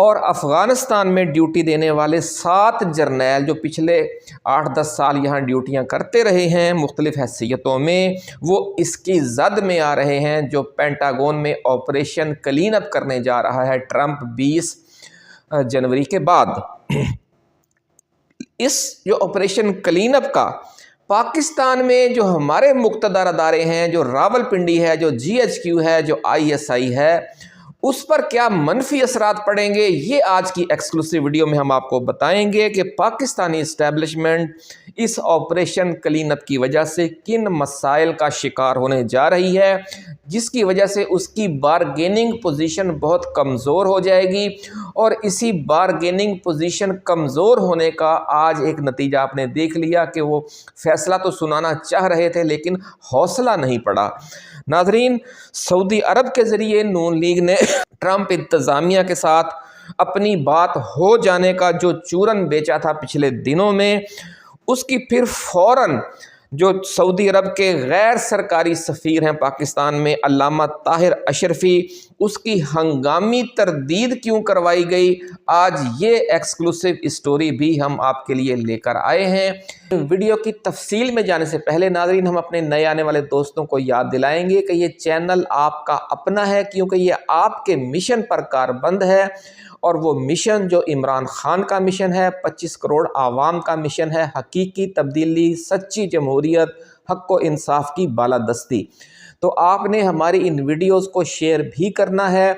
اور افغانستان میں ڈیوٹی دینے والے 7 جرنیل جو پچھلے 8-10 سال یہاں ڈیوٹیاں کرتے رہے ہیں مختلف حیثیتوں میں، وہ اس کی زد میں آ رہے ہیں جو پینٹاگون میں آپریشن کلین اپ کرنے جا رہا ہے ٹرمپ 20 جنوری کے بعد۔ اس جو آپریشن کلین اپ کا پاکستان میں جو ہمارے مقتدر ادارے ہیں، جو راول پنڈی ہے، جو GHQ ہے، جو ISI ہے، اس پر کیا منفی اثرات پڑیں گے، یہ آج کی ایکسکلوسیو ویڈیو میں ہم آپ کو بتائیں گے کہ پاکستانی اسٹیبلشمنٹ اس آپریشن کلین اپ کی وجہ سے کن مسائل کا شکار ہونے جا رہی ہے، جس کی وجہ سے اس کی بارگیننگ پوزیشن بہت کمزور ہو جائے گی، اور اسی بارگیننگ پوزیشن کمزور ہونے کا آج ایک نتیجہ آپ نے دیکھ لیا کہ وہ فیصلہ تو سنانا چاہ رہے تھے لیکن حوصلہ نہیں پڑا۔ ناظرین، سعودی عرب کے ذریعے نون لیگ نے ٹرمپ انتظامیہ کے ساتھ اپنی بات ہو جانے کا جو چورن بیچا تھا پچھلے دنوں میں، اس کی پھر فوراً جو سعودی عرب کے غیر سرکاری سفیر ہیں پاکستان میں علامہ طاہر اشرفی، اس کی ہنگامی تردید کیوں کروائی گئی، آج یہ ایکسکلوسیو اسٹوری بھی ہم آپ کے لیے لے کر آئے ہیں۔ ویڈیو کی تفصیل میں جانے سے پہلے ناظرین، ہم اپنے نئے آنے والے دوستوں کو یاد دلائیں گے کہ یہ چینل آپ کا اپنا ہے، کیونکہ یہ آپ کے مشن پر کاربند ہے، اور وہ مشن جو عمران خان کا مشن ہے، 25 کروڑ عوام کا مشن ہے، حقیقی تبدیلی، سچی جمہوریت، حق و انصاف کی بالادستی۔ تو آپ نے ہماری ان ویڈیوز کو شیئر بھی کرنا ہے،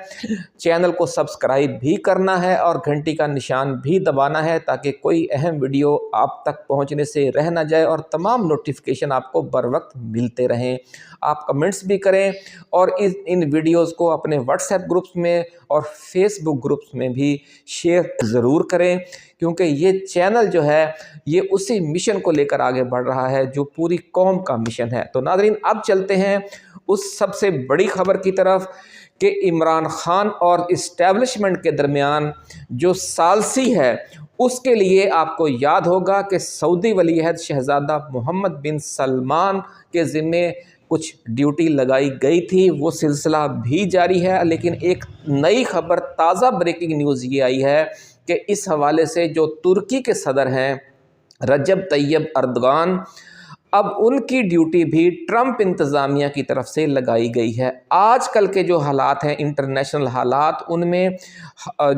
چینل کو سبسکرائب بھی کرنا ہے، اور گھنٹی کا نشان بھی دبانا ہے تاکہ کوئی اہم ویڈیو آپ تک پہنچنے سے رہ نہ جائے اور تمام نوٹیفیکیشن آپ کو بر وقت ملتے رہیں۔ آپ کمنٹس بھی کریں اور ان ویڈیوز کو اپنے واٹس ایپ گروپس میں اور فیس بک گروپس میں بھی شیئر ضرور کریں، کیونکہ یہ چینل جو ہے یہ اسی مشن کو لے کر آگے بڑھ رہا ہے جو پوری قوم کا مشن ہے۔ تو ناظرین، اب چلتے ہیں اس سب سے بڑی خبر کی طرف کہ عمران خان اور اسٹیبلشمنٹ کے درمیان جو ثالثی ہے، اس کے لیے آپ کو یاد ہوگا کہ سعودی ولی عہد شہزادہ محمد بن سلمان کے ذمے کچھ ڈیوٹی لگائی گئی تھی، وہ سلسلہ بھی جاری ہے، لیکن ایک نئی خبر، تازہ بریکنگ نیوز یہ آئی ہے کہ اس حوالے سے جو ترکی کے صدر ہیں رجب طیب اردوغان، اب ان کی ڈیوٹی بھی ٹرمپ انتظامیہ کی طرف سے لگائی گئی ہے۔ آج کل کے جو حالات ہیں، انٹرنیشنل حالات، ان میں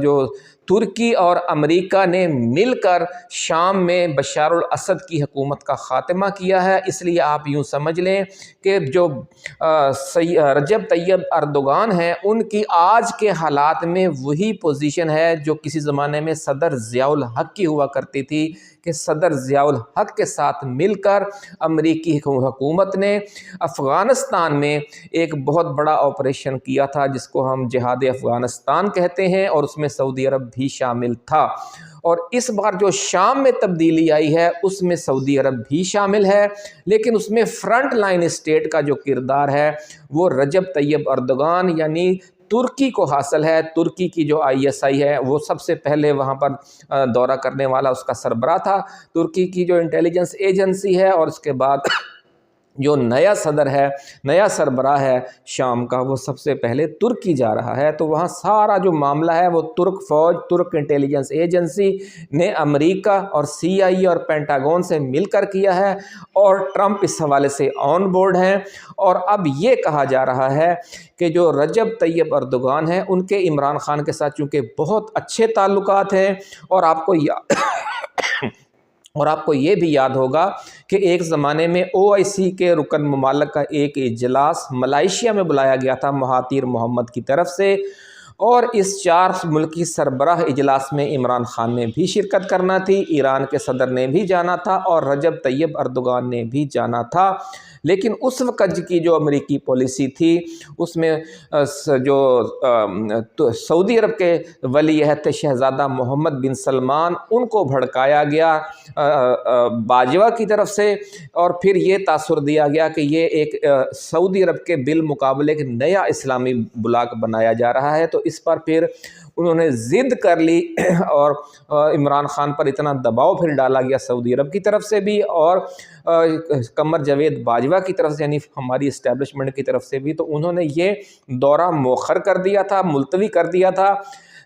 جو ترکی اور امریکہ نے مل کر شام میں بشار الاسد کی حکومت کا خاتمہ کیا ہے، اس لیے آپ یوں سمجھ لیں کہ جو رجب طیب اردوغان ہیں، ان کی آج کے حالات میں وہی پوزیشن ہے جو کسی زمانے میں صدر ضیاء الحق کی ہوا کرتی تھی، کہ صدر ضیاء الحق کے ساتھ مل کر امریکی حکومت نے افغانستان میں ایک بہت بڑا آپریشن کیا تھا جس کو ہم جہاد افغانستان کہتے ہیں، اور اس میں سعودی عرب بھی شامل تھا۔ اور اس بار جو شام میں تبدیلی آئی ہے اس میں سعودی عرب بھی شامل ہے، لیکن اس میں فرنٹ لائن اسٹیٹ کا جو کردار ہے وہ رجب طیب اردوغان یعنی ترکی کو حاصل ہے۔ ترکی کی جو ISI ہے وہ سب سے پہلے وہاں پر دورہ کرنے والا اس کا سربراہ تھا، ترکی کی جو انٹیلیجنس ایجنسی ہے، اور اس کے بعد جو نیا صدر ہے، نیا سربراہ ہے شام کا، وہ سب سے پہلے ترکی جا رہا ہے۔ تو وہاں سارا جو معاملہ ہے وہ ترک فوج، ترک انٹیلیجنس ایجنسی نے امریکہ اور CIA اور پینٹاگون سے مل کر کیا ہے، اور ٹرمپ اس حوالے سے آن بورڈ ہیں۔ اور اب یہ کہا جا رہا ہے کہ جو رجب طیب اردوغان ہیں، ان کے عمران خان کے ساتھ چونکہ بہت اچھے تعلقات ہیں، اور آپ کو یہ بھی یاد ہوگا کہ ایک زمانے میں OIC کے رکن ممالک کا ایک اجلاس ملائیشیا میں بلایا گیا تھا مہاتیر محمد کی طرف سے، اور اس 4 ملکی سربراہ اجلاس میں عمران خان نے بھی شرکت کرنا تھی، ایران کے صدر نے بھی جانا تھا، اور رجب طیب اردوغان نے بھی جانا تھا۔ لیکن اس وقت کی جو امریکی پالیسی تھی اس میں جو سعودی عرب کے ولی عہد شہزادہ محمد بن سلمان، ان کو بھڑکایا گیا باجوہ کی طرف سے، اور پھر یہ تاثر دیا گیا کہ یہ ایک سعودی عرب کے بالمقابلے ایک نیا اسلامی بلاک بنایا جا رہا ہے۔ تو اس پر پھر انہوں نے ضد کر لی، اور عمران خان پر اتنا دباؤ پھر ڈالا گیا سعودی عرب کی طرف سے بھی، اور قمر جاوید باجوہ کی طرف سے یعنی ہماری اسٹیبلشمنٹ کی طرف سے بھی، تو انہوں نے یہ دورہ مؤخر کر دیا تھا، ملتوی کر دیا تھا۔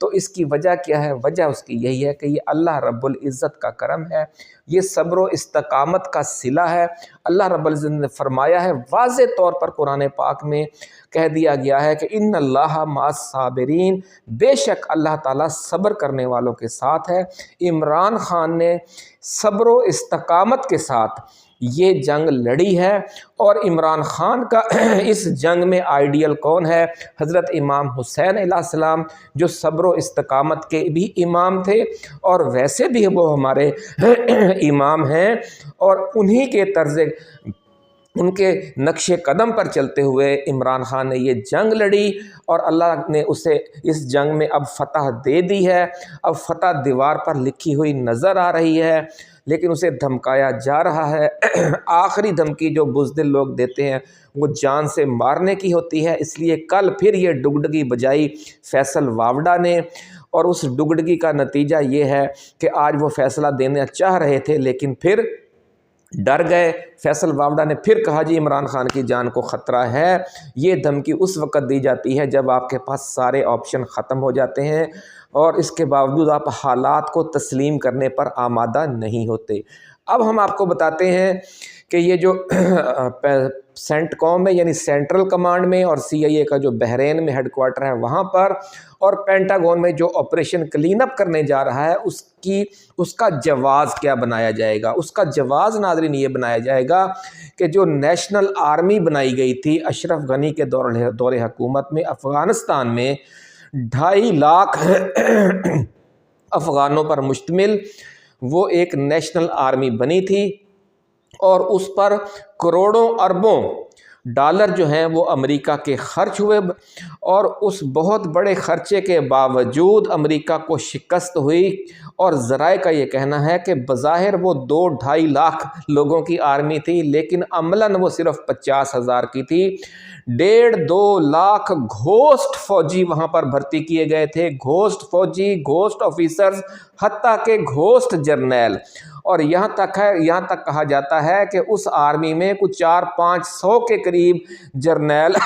تو اس کی وجہ کیا ہے؟ وجہ اس کی یہی ہے کہ یہ اللہ رب العزت کا کرم ہے، یہ صبر و استقامت کا صلہ ہے۔ اللہ رب العزت نے فرمایا ہے واضح طور پر قرآن پاک میں کہہ دیا گیا ہے کہ ان اللہ مع الصابرین، بے شک اللہ تعالیٰ صبر کرنے والوں کے ساتھ ہے۔ عمران خان نے صبر و استقامت کے ساتھ یہ جنگ لڑی ہے، اور عمران خان کا اس جنگ میں آئیڈیل کون ہے؟ حضرت امام حسین علیہ السلام، جو صبر و استقامت کے بھی امام تھے اور ویسے بھی وہ ہمارے امام ہیں، اور انہی کے طرز ان کے نقش قدم پر چلتے ہوئے عمران خان نے یہ جنگ لڑی، اور اللہ نے اسے اس جنگ میں اب فتح دے دی ہے۔ اب فتح دیوار پر لکھی ہوئی نظر آ رہی ہے، لیکن اسے دھمکایا جا رہا ہے۔ آخری دھمکی جو بزدل لوگ دیتے ہیں وہ جان سے مارنے کی ہوتی ہے، اس لیے کل پھر یہ ڈگڈگی بجائی فیصل واوڈا نے، اور اس ڈگڈگی کا نتیجہ یہ ہے کہ آج وہ فیصلہ دینا چاہ رہے تھے لیکن پھر ڈر گئے۔ فیصل واوڈا نے پھر کہا جی عمران خان کی جان کو خطرہ ہے۔ یہ دھمکی اس وقت دی جاتی ہے جب آپ کے پاس سارے آپشن ختم ہو جاتے ہیں اور اس کے باوجود آپ حالات کو تسلیم کرنے پر آمادہ نہیں ہوتے۔ اب ہم آپ کو بتاتے ہیں کہ یہ جو سینٹ کوم میں یعنی سینٹرل کمانڈ میں، اور CIA کا جو بحرین میں ہیڈ کوارٹر ہے وہاں پر، اور پینٹاگون میں جو آپریشن کلین اپ کرنے جا رہا ہے، اس کا جواز کیا بنایا جائے گا؟ اس کا جواز ناظرین یہ بنایا جائے گا کہ جو نیشنل آرمی بنائی گئی تھی اشرف غنی کے دور حکومت میں افغانستان میں، 2.5 لاکھ افغانوں پر مشتمل وہ ایک نیشنل آرمی بنی تھی، اور اس پر کروڑوں اربوں ڈالر جو ہیں وہ امریکہ کے خرچ ہوئے، اور اس بہت بڑے خرچے کے باوجود امریکہ کو شکست ہوئی، اور ذرائع کا یہ کہنا ہے کہ بظاہر وہ 2-2.5 لاکھ لوگوں کی آرمی تھی، لیکن عملاً وہ صرف 50,000 کی تھی۔ 1.5-2 لاکھ گھوسٹ فوجی وہاں پر بھرتی کیے گئے تھے، گھوسٹ فوجی، گھوسٹ آفیسرز، حتیٰ کہ گھوسٹ جرنیل، اور یہاں تک کہا جاتا ہے کہ اس آرمی میں کچھ 400-500 کے قریب جرنیل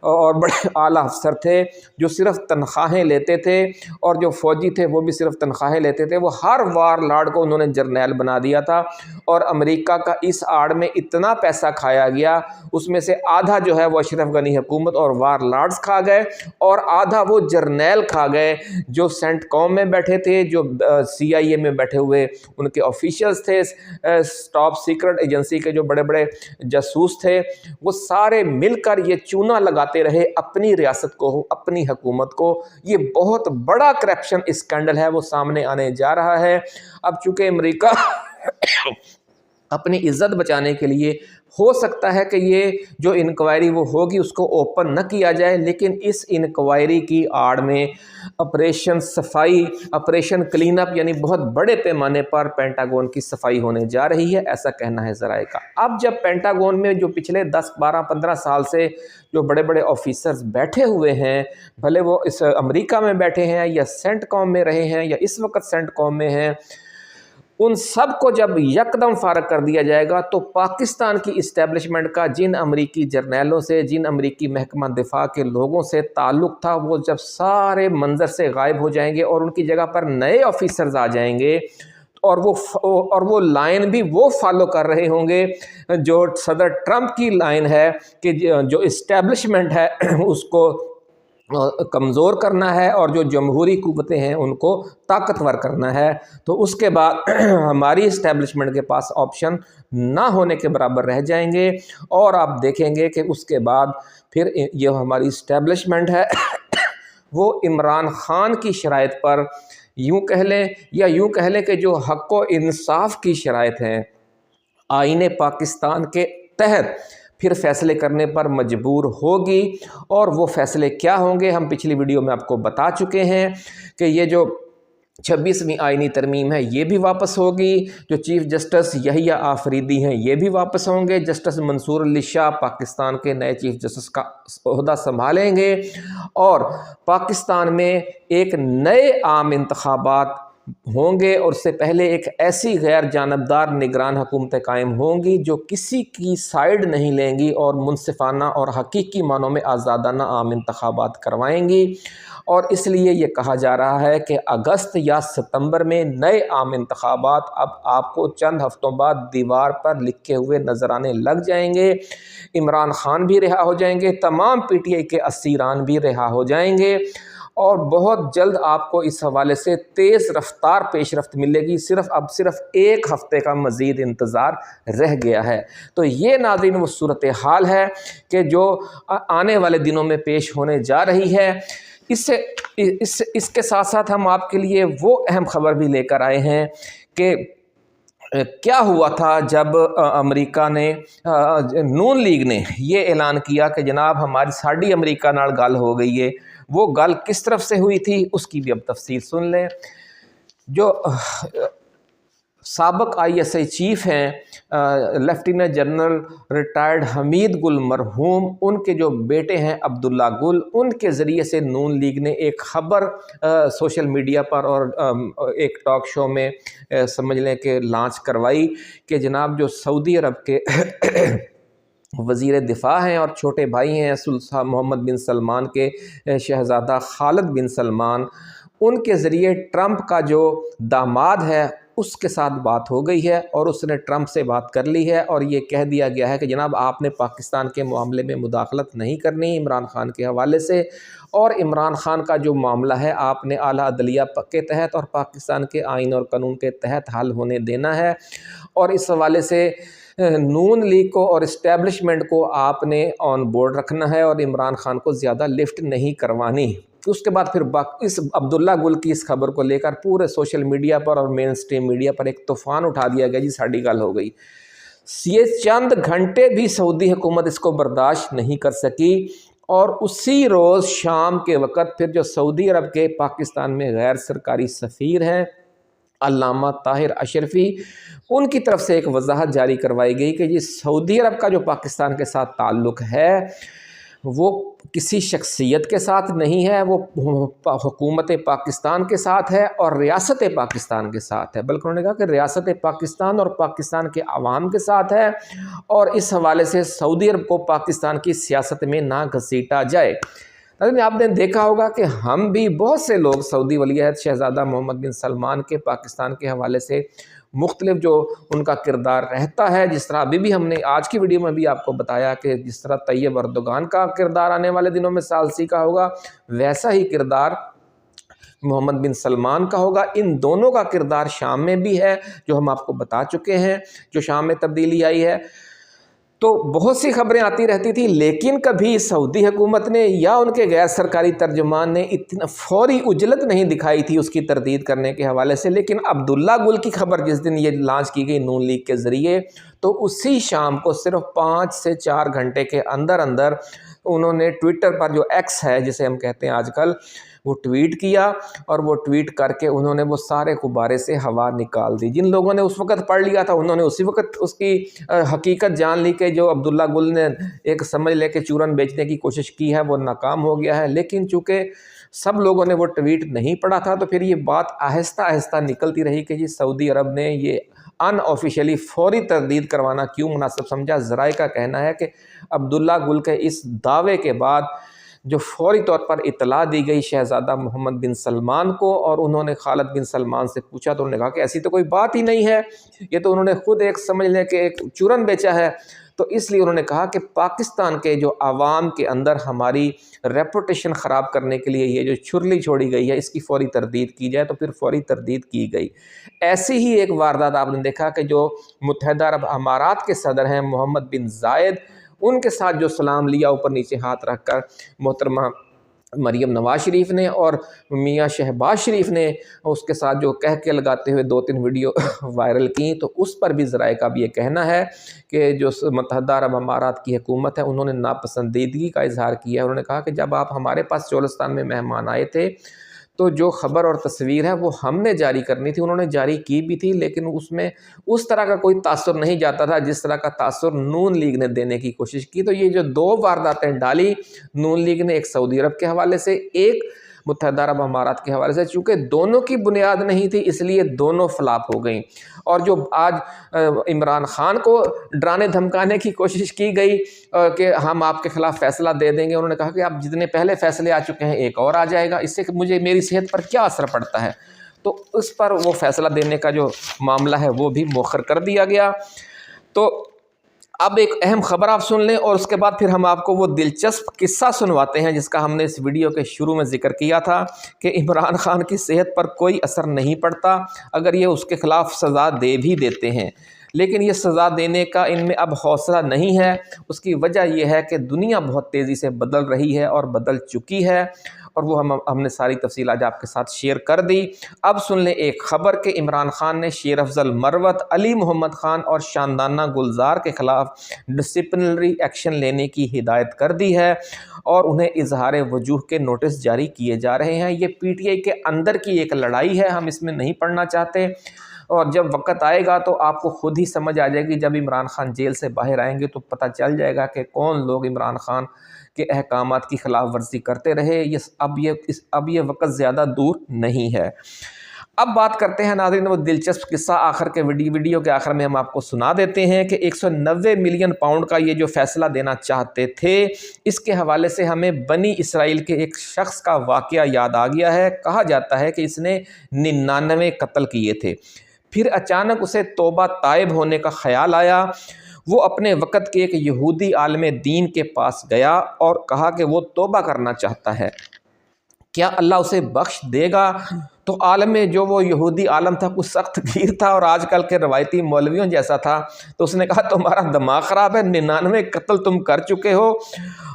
اور بڑے اعلیٰ افسر تھے جو صرف تنخواہیں لیتے تھے، اور جو فوجی تھے وہ بھی صرف تنخواہیں لیتے تھے۔ وہ ہر وار لارڈ کو انہوں نے جرنیل بنا دیا تھا، اور امریکہ کا اس آڑ میں اتنا پیسہ کھایا گیا، اس میں سے آدھا جو ہے وہ اشرف غنی حکومت اور وار لارڈز کھا گئے، اور آدھا وہ جرنیل کھا گئے جو سینٹ کوم میں بیٹھے تھے، جو CIA میں بیٹھے ہوئے ان کے آفیشلز تھے، ٹاپ سیکرٹ ایجنسی کے جو بڑے بڑے جاسوس تھے، وہ سارے مل کر یہ چونا لگاتے رہے اپنی ریاست کو، اپنی حکومت کو۔ یہ بہت بڑا کرپشن اسکینڈل ہے، وہ سامنے آنے جا رہا ہے۔ اب چونکہ امریکہ اپنی عزت بچانے کے لیے ہو سکتا ہے کہ یہ جو انکوائری وہ ہوگی اس کو اوپن نہ کیا جائے، لیکن اس انکوائری کی آڑ میں آپریشن صفائی، آپریشن کلین اپ، یعنی بہت بڑے پیمانے پر پینٹاگون کی صفائی ہونے جا رہی ہے، ایسا کہنا ہے ذرائع کا۔ اب جب پینٹاگون میں جو پچھلے 10 12 15 سال سے جو بڑے بڑے آفیسرز بیٹھے ہوئے ہیں، بھلے وہ اس امریکہ میں بیٹھے ہیں یا سینٹ کوم میں رہے ہیں یا اس وقت سینٹ کوم میں ہیں، ان سب کو جب یکدم فارغ کر دیا جائے گا تو پاکستان کی اسٹیبلشمنٹ کا جن امریکی جرنیلوں سے، جن امریکی محکمہ دفاع کے لوگوں سے تعلق تھا، وہ جب سارے منظر سے غائب ہو جائیں گے اور ان کی جگہ پر نئے آفیسرز آ جائیں گے، اور وہ لائن بھی وہ فالو کر رہے ہوں گے جو صدر ٹرمپ کی لائن ہے کہ جو اسٹیبلشمنٹ ہے اس کو کمزور کرنا ہے اور جو جمہوری قوتیں ہیں ان کو طاقتور کرنا ہے، تو اس کے بعد ہماری اسٹیبلشمنٹ کے پاس آپشن نہ ہونے کے برابر رہ جائیں گے، اور آپ دیکھیں گے کہ اس کے بعد پھر یہ ہماری اسٹیبلشمنٹ ہے وہ عمران خان کی شرائط پر یوں کہہ لیں یا یوں کہہ لیں کہ جو حق و انصاف کی شرائط ہیں آئین پاکستان کے تحت پھر فیصلے کرنے پر مجبور ہوگی۔ اور وہ فیصلے کیا ہوں گے ہم پچھلی ویڈیو میں آپ کو بتا چکے ہیں کہ یہ جو 26ویں آئینی ترمیم ہے یہ بھی واپس ہوگی، جو چیف جسٹس یحییٰ آفریدی ہیں یہ بھی واپس ہوں گے، جسٹس منصور علی شاہ پاکستان کے نئے چیف جسٹس کا عہدہ سنبھالیں گے، اور پاکستان میں ایک نئے عام انتخابات ہوں گے، اور اس سے پہلے ایک ایسی غیر جانبدار نگران حکومتیں قائم ہوں گی جو کسی کی سائیڈ نہیں لیں گی اور منصفانہ اور حقیقی معنوں میں آزادانہ عام انتخابات کروائیں گی، اور اس لیے یہ کہا جا رہا ہے کہ اگست یا ستمبر میں نئے عام انتخابات اب آپ کو چند ہفتوں بعد دیوار پر لکھے ہوئے نظر آنے لگ جائیں گے۔ عمران خان بھی رہا ہو جائیں گے، تمام پی ٹی آئی کے اسیران بھی رہا ہو جائیں گے، اور بہت جلد آپ کو اس حوالے سے تیز رفتار پیش رفت ملے گی۔ اب صرف ایک ہفتے کا مزید انتظار رہ گیا ہے۔ تو یہ ناظرین وہ صورتحال ہے کہ جو آنے والے دنوں میں پیش ہونے جا رہی ہے۔ اس کے ساتھ ساتھ ہم آپ کے لیے وہ اہم خبر بھی لے کر آئے ہیں کہ کیا ہوا تھا جب امریکہ نے نون لیگ نے یہ اعلان کیا کہ جناب ہماری ساڑی امریکہ نال گل ہو گئی ہے۔ وہ گل کس طرف سے ہوئی تھی اس کی بھی اب تفصیل سن لیں۔ جو سابق آئی ایس آئی چیف ہیں لیفٹیننٹ جنرل ریٹائرڈ حمید گل مرحوم، ان کے جو بیٹے ہیں عبداللہ گل، ان کے ذریعے سے نون لیگ نے ایک خبر سوشل میڈیا پر اور ایک ٹاک شو میں سمجھ لیں کہ لانچ کروائی کہ جناب جو سعودی عرب کے وزیر دفاع ہیں اور چھوٹے بھائی ہیں سلطان محمد بن سلمان کے شہزادہ خالد بن سلمان، ان کے ذریعے ٹرمپ کا جو داماد ہے اس کے ساتھ بات ہو گئی ہے اور اس نے ٹرمپ سے بات کر لی ہے، اور یہ کہہ دیا گیا ہے کہ جناب آپ نے پاکستان کے معاملے میں مداخلت نہیں کرنی عمران خان کے حوالے سے، اور عمران خان کا جو معاملہ ہے آپ نے اعلیٰ عدلیہ کے تحت اور پاکستان کے آئین اور قانون کے تحت حل ہونے دینا ہے، اور اس حوالے سے نون لیگ کو اور اسٹیبلشمنٹ کو آپ نے آن بورڈ رکھنا ہے اور عمران خان کو زیادہ لفٹ نہیں کروانی۔ اس کے بعد پھر اس عبداللہ گل کی اس خبر کو لے کر پورے سوشل میڈیا پر اور مین سٹریم میڈیا پر ایک طوفان اٹھا دیا گیا، جی ساڑی گل ہو گئی۔ یہ چند گھنٹے بھی سعودی حکومت اس کو برداشت نہیں کر سکی، اور اسی روز شام کے وقت پھر جو سعودی عرب کے پاکستان میں غیر سرکاری سفیر ہیں علامہ طاہر اشرفی، ان کی طرف سے ایک وضاحت جاری کروائی گئی کہ یہ سعودی عرب کا جو پاکستان کے ساتھ تعلق ہے وہ کسی شخصیت کے ساتھ نہیں ہے، وہ حکومت پاکستان کے ساتھ ہے اور ریاست پاکستان کے ساتھ ہے، بلکہ انہوں نے کہا کہ ریاست پاکستان اور پاکستان کے عوام کے ساتھ ہے، اور اس حوالے سے سعودی عرب کو پاکستان کی سیاست میں نہ گھسیٹا جائے۔ لیکن آپ نے دیکھا ہوگا کہ ہم بھی بہت سے لوگ سعودی ولی عہد شہزادہ محمد بن سلمان کے پاکستان کے حوالے سے مختلف جو ان کا کردار رہتا ہے، جس طرح ابھی بھی ہم نے آج کی ویڈیو میں بھی آپ کو بتایا کہ جس طرح طیب اردوغان کا کردار آنے والے دنوں میں ثالثی کا ہوگا، ویسا ہی کردار محمد بن سلمان کا ہوگا۔ ان دونوں کا کردار شام میں بھی ہے جو ہم آپ کو بتا چکے ہیں، جو شام میں تبدیلی آئی ہے۔ تو بہت سی خبریں آتی رہتی تھی، لیکن کبھی سعودی حکومت نے یا ان کے غیر سرکاری ترجمان نے اتنا فوری عجلت نہیں دکھائی تھی اس کی تردید کرنے کے حوالے سے۔ لیکن عبداللہ گل کی خبر جس دن یہ لانچ کی گئی نون لیگ کے ذریعے، تو اسی شام کو صرف 5 سے 4 گھنٹے کے اندر انہوں نے ٹویٹر پر جو ایکس ہے جسے ہم کہتے ہیں آج کل، وہ ٹویٹ کیا، اور وہ ٹویٹ کر کے انہوں نے وہ سارے غبارے سے ہوا نکال دی۔ جن لوگوں نے اس وقت پڑھ لیا تھا انہوں نے اسی وقت اس کی حقیقت جان لی کہ جو عبداللہ گل نے ایک سمجھ لے کے چورن بیچنے کی کوشش کی ہے وہ ناکام ہو گیا ہے۔ لیکن چونکہ سب لوگوں نے وہ ٹویٹ نہیں پڑھا تھا تو پھر یہ بات آہستہ آہستہ نکلتی رہی کہ جی سعودی عرب نے یہ ان آفیشیلی فوری تردید کروانا کیوں مناسب سمجھا۔ ذرائع کا کہنا ہے کہ عبداللہ گل کے اس دعوے کے بعد جو فوری طور پر اطلاع دی گئی شہزادہ محمد بن سلمان کو، اور انہوں نے خالد بن سلمان سے پوچھا تو انہوں نے کہا کہ ایسی تو کوئی بات ہی نہیں ہے، یہ تو انہوں نے خود ایک سمجھ لیں کہ ایک چورن بیچا ہے۔ تو اس لیے انہوں نے کہا کہ پاکستان کے جو عوام کے اندر ہماری ریپوٹیشن خراب کرنے کے لیے یہ جو چھرلی چھوڑی گئی ہے اس کی فوری تردید کی جائے، تو پھر فوری تردید کی گئی۔ ایسی ہی ایک واردات آپ نے دیکھا کہ جو متحدہ عرب امارات کے صدر ہیں محمد بن زائد، ان کے ساتھ جو سلام لیا اوپر نیچے ہاتھ رکھ کر محترمہ مریم نواز شریف نے، اور میاں شہباز شریف نے اس کے ساتھ جو کہہ کے لگاتے ہوئے 2-3 ویڈیو وائرل کی، تو اس پر بھی ذرائع کا بھی یہ کہنا ہے کہ جو متحدہ عرب امارات کی حکومت ہے انہوں نے ناپسندیدگی کا اظہار کیا ہے۔ انہوں نے کہا کہ جب آپ ہمارے پاس چولستان میں مہمان آئے تھے تو جو خبر اور تصویر ہے وہ ہم نے جاری کرنی تھی، انہوں نے جاری کی بھی تھی، لیکن اس میں اس طرح کا کوئی تاثر نہیں جاتا تھا جس طرح کا تاثر نون لیگ نے دینے کی کوشش کی۔ تو یہ جو 2 وارداتیں ڈالی نون لیگ نے، ایک سعودی عرب کے حوالے سے، ایک متحدہ عرب امارات کے حوالے سے، چونکہ دونوں کی بنیاد نہیں تھی اس لیے دونوں فلاپ ہو گئیں۔ اور جو آج عمران خان کو ڈرانے دھمکانے کی کوشش کی گئی کہ ہم آپ کے خلاف فیصلہ دے دیں گے، انہوں نے کہا کہ اب جتنے پہلے فیصلے آ چکے ہیں ایک اور آ جائے گا، اس سے مجھے میری صحت پر کیا اثر پڑتا ہے، تو اس پر وہ فیصلہ دینے کا جو معاملہ ہے وہ بھی مؤخر کر دیا گیا۔ تو اب ایک اہم خبر آپ سن لیں اور اس کے بعد پھر ہم آپ کو وہ دلچسپ قصہ سنواتے ہیں جس کا ہم نے اس ویڈیو کے شروع میں ذکر کیا تھا کہ عمران خان کی صحت پر کوئی اثر نہیں پڑتا اگر یہ اس کے خلاف سزا دے بھی دیتے ہیں، لیکن یہ سزا دینے کا ان میں اب حوصلہ نہیں ہے۔ اس کی وجہ یہ ہے کہ دنیا بہت تیزی سے بدل رہی ہے اور بدل چکی ہے، اور وہ ہم نے ساری تفصیل آج آپ کے ساتھ شیئر کر دی۔ اب سن لیں ایک خبر کہ عمران خان نے شیر افضل مروت، علی محمد خان اور شاندانہ گلزار کے خلاف ڈسپلنری ایکشن لینے کی ہدایت کر دی ہے اور انہیں اظہار وجوہ کے نوٹس جاری کیے جا رہے ہیں۔ یہ پی ٹی آئی کے اندر کی ایک لڑائی ہے، ہم اس میں نہیں پڑھنا چاہتے، اور جب وقت آئے گا تو آپ کو خود ہی سمجھ آ جائے گی۔ جب عمران خان جیل سے باہر آئیں گے تو پتہ چل جائے گا کہ کون لوگ عمران خان کے احکامات کی خلاف ورزی کرتے رہے۔ اب یہ وقت زیادہ دور نہیں ہے۔ اب بات کرتے ہیں ناظرین وہ دلچسپ قصہ آخر کے ویڈیو کے آخر میں ہم آپ کو سنا دیتے ہیں کہ 190 ملین پاؤنڈ کا یہ جو فیصلہ دینا چاہتے تھے، اس کے حوالے سے ہمیں بنی اسرائیل کے ایک شخص کا واقعہ یاد آ گیا ہے۔ کہا جاتا ہے کہ اس نے 99 قتل کیے تھے، پھر اچانک اسے توبہ تائب ہونے کا خیال آیا۔ وہ اپنے وقت کے ایک یہودی عالم دین کے پاس گیا اور کہا کہ وہ توبہ کرنا چاہتا ہے، کیا اللہ اسے بخش دے گا؟ تو عالم میں جو وہ یہودی عالم تھا کچھ سخت گیر تھا اور آج کل کے روایتی مولویوں جیسا تھا، تو اس نے کہا تمہارا دماغ خراب ہے، 99 قتل تم کر چکے ہو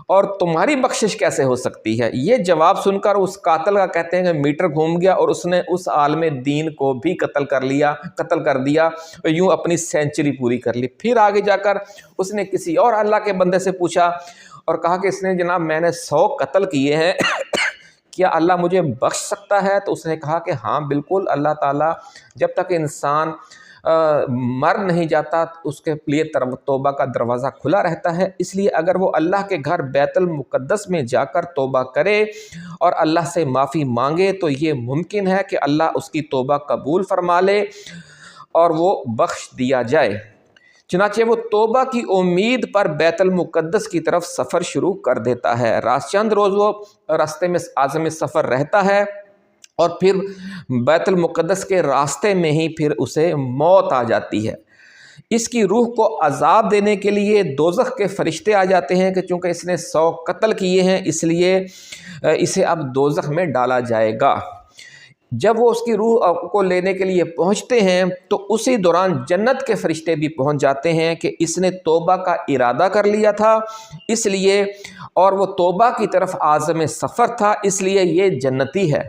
اور تمہاری بخشش کیسے ہو سکتی ہے؟ یہ جواب سن کر اس قاتل کا کہتے ہیں کہ میٹر گھوم گیا اور اس نے اس عالم دین کو بھی قتل کر دیا اور یوں اپنی سینچری پوری کر لی۔ پھر آگے جا کر اس نے کسی اور اللہ کے بندے سے پوچھا اور کہا کہ اس نے جناب میں نے 100 قتل کیے ہیں، کیا اللہ مجھے بخش سکتا ہے؟ تو اس نے کہا کہ ہاں بالکل، اللہ تعالیٰ جب تک انسان مر نہیں جاتا اس کے لیے توبہ کا دروازہ کھلا رہتا ہے، اس لیے اگر وہ اللہ کے گھر بیت المقدس میں جا کر توبہ کرے اور اللہ سے معافی مانگے تو یہ ممکن ہے کہ اللہ اس کی توبہ قبول فرما لے اور وہ بخش دیا جائے۔ چنانچہ وہ توبہ کی امید پر بیت المقدس کی طرف سفر شروع کر دیتا ہے۔ چند روز وہ راستے میں عازم سفر رہتا ہے اور پھر بیت المقدس کے راستے میں ہی پھر اسے موت آ جاتی ہے۔ اس کی روح کو عذاب دینے کے لیے دوزخ کے فرشتے آ جاتے ہیں کہ چونکہ اس نے 100 قتل کیے ہیں اس لیے اسے اب دوزخ میں ڈالا جائے گا۔ جب وہ اس کی روح کو لینے کے لیے پہنچتے ہیں تو اسی دوران جنت کے فرشتے بھی پہنچ جاتے ہیں کہ اس نے توبہ کا ارادہ کر لیا تھا اس لیے، اور وہ توبہ کی طرف عازم سفر تھا اس لیے یہ جنتی ہے۔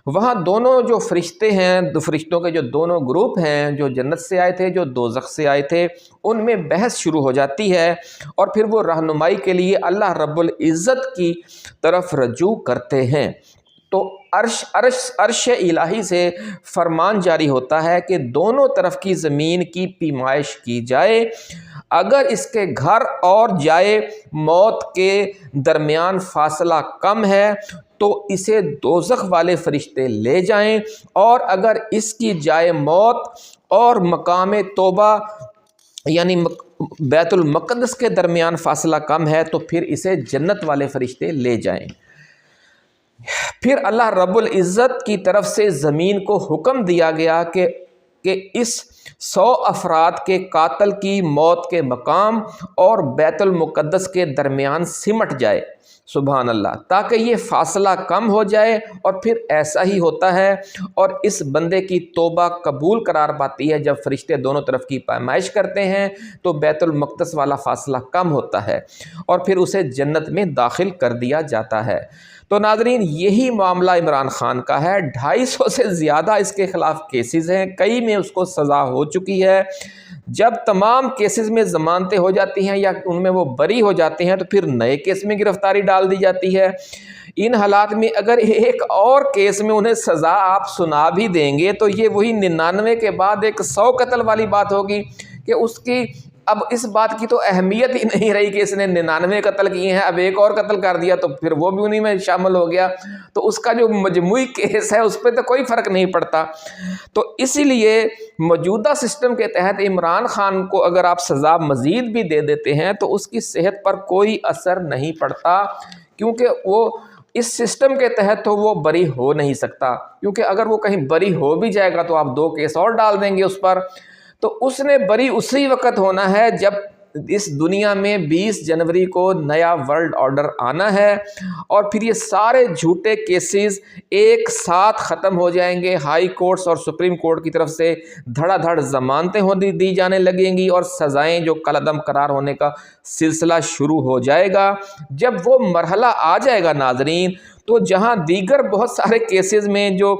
وہاں دونوں جو فرشتے ہیں، فرشتوں کے جو دونوں گروپ ہیں، جو جنت سے آئے تھے جو دوزخ سے آئے تھے، ان میں بحث شروع ہو جاتی ہے اور پھر وہ رہنمائی کے لیے اللہ رب العزت کی طرف رجوع کرتے ہیں۔ تو عرش الہی سے فرمان جاری ہوتا ہے کہ دونوں طرف کی زمین کی پیمائش کی جائے، اگر اس کے گھر اور جائے موت کے درمیان فاصلہ کم ہے تو اسے دوزخ والے فرشتے لے جائیں، اور اگر اس کی جائے موت اور مقام توبہ یعنی بیت المقدس کے درمیان فاصلہ کم ہے تو پھر اسے جنت والے فرشتے لے جائیں۔ پھر اللہ رب العزت کی طرف سے زمین کو حکم دیا گیا کہ اس 100 افراد کے قاتل کی موت کے مقام اور بیت المقدس کے درمیان سمٹ جائے، سبحان اللہ، تاکہ یہ فاصلہ کم ہو جائے، اور پھر ایسا ہی ہوتا ہے اور اس بندے کی توبہ قبول قرار پاتی ہے۔ جب فرشتے دونوں طرف کی پیمائش کرتے ہیں تو بیت المقدس والا فاصلہ کم ہوتا ہے اور پھر اسے جنت میں داخل کر دیا جاتا ہے۔ تو ناظرین یہی معاملہ عمران خان کا ہے، 250 سے زیادہ اس کے خلاف کیسز ہیں، کئی میں اس کو سزا ہو چکی ہے۔ جب تمام کیسز میں ضمانتیں ہو جاتی ہیں یا ان میں وہ بری ہو جاتے ہیں تو پھر نئے کیس میں گرفتاری ڈال دی جاتی ہے۔ ان حالات میں اگر ایک اور کیس میں انہیں سزا آپ سنا بھی دیں گے تو یہ وہی 99 کے بعد ایک 100 قتل والی بات ہوگی کہ اس کی اب اس بات کی تو اہمیت ہی نہیں رہی کہ اس نے 99 قتل کیے ہیں، اب ایک اور قتل کر دیا تو پھر وہ بھی انہی میں شامل ہو گیا، تو اس کا جو مجموعی کیس ہے اس پہ تو کوئی فرق نہیں پڑتا۔ تو اسی لیے موجودہ سسٹم کے تحت عمران خان کو اگر آپ سزا مزید بھی دے دیتے ہیں تو اس کی صحت پر کوئی اثر نہیں پڑتا، کیونکہ وہ اس سسٹم کے تحت تو وہ بری ہو نہیں سکتا، کیونکہ اگر وہ کہیں بری ہو بھی جائے گا تو آپ 2 کیس اور ڈال دیں گے اس پر، تو اس نے بری اسی وقت ہونا ہے جب اس دنیا میں 20 جنوری کو نیا ورلڈ آرڈر آنا ہے، اور پھر یہ سارے جھوٹے کیسز ایک ساتھ ختم ہو جائیں گے، ہائی کورٹس اور سپریم کورٹ کی طرف سے دھڑا دھڑ ضمانتیں دی جانے لگیں گی، اور سزائیں جو کالعدم قرار ہونے کا سلسلہ شروع ہو جائے گا۔ جب وہ مرحلہ آ جائے گا ناظرین، تو جہاں دیگر بہت سارے کیسز میں جو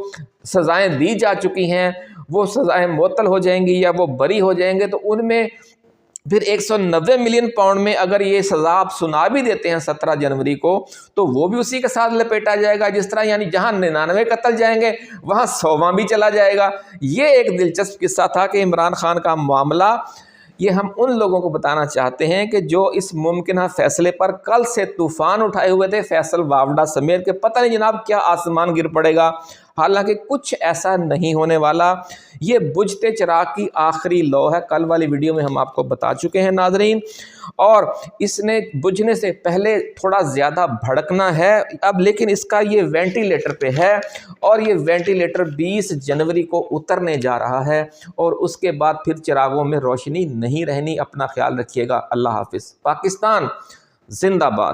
سزائیں دی جا چکی ہیں وہ سزائیں معطل ہو جائیں گی یا وہ بری ہو جائیں گے، تو ان میں پھر 190 ملین پاؤنڈ میں اگر یہ سزا آپ سنا بھی دیتے ہیں 17 جنوری کو تو وہ بھی اسی کے ساتھ لپیٹا جائے گا، جس طرح یعنی جہاں 99 قتل جائیں گے وہاں 100واں بھی چلا جائے گا۔ یہ ایک دلچسپ قصہ تھا کہ عمران خان کا معاملہ، یہ ہم ان لوگوں کو بتانا چاہتے ہیں کہ جو اس ممکنہ فیصلے پر کل سے طوفان اٹھائے ہوئے تھے فیصل واوڈا سمیت، کہ پتہ نہیں جناب کیا آسمان گر پڑے گا، حالانکہ کچھ ایسا نہیں ہونے والا۔ یہ بجھتے چراغ کی آخری لو ہے، کل والی ویڈیو میں ہم آپ کو بتا چکے ہیں ناظرین، اور اس نے بجھنے سے پہلے تھوڑا زیادہ بھڑکنا ہے اب، لیکن اس کا یہ وینٹیلیٹر پہ ہے، اور یہ وینٹیلیٹر 20 جنوری کو اترنے جا رہا ہے، اور اس کے بعد پھر چراغوں میں روشنی نہیں رہنی۔ اپنا خیال رکھیے گا، اللہ حافظ۔ پاکستان زندہ باد۔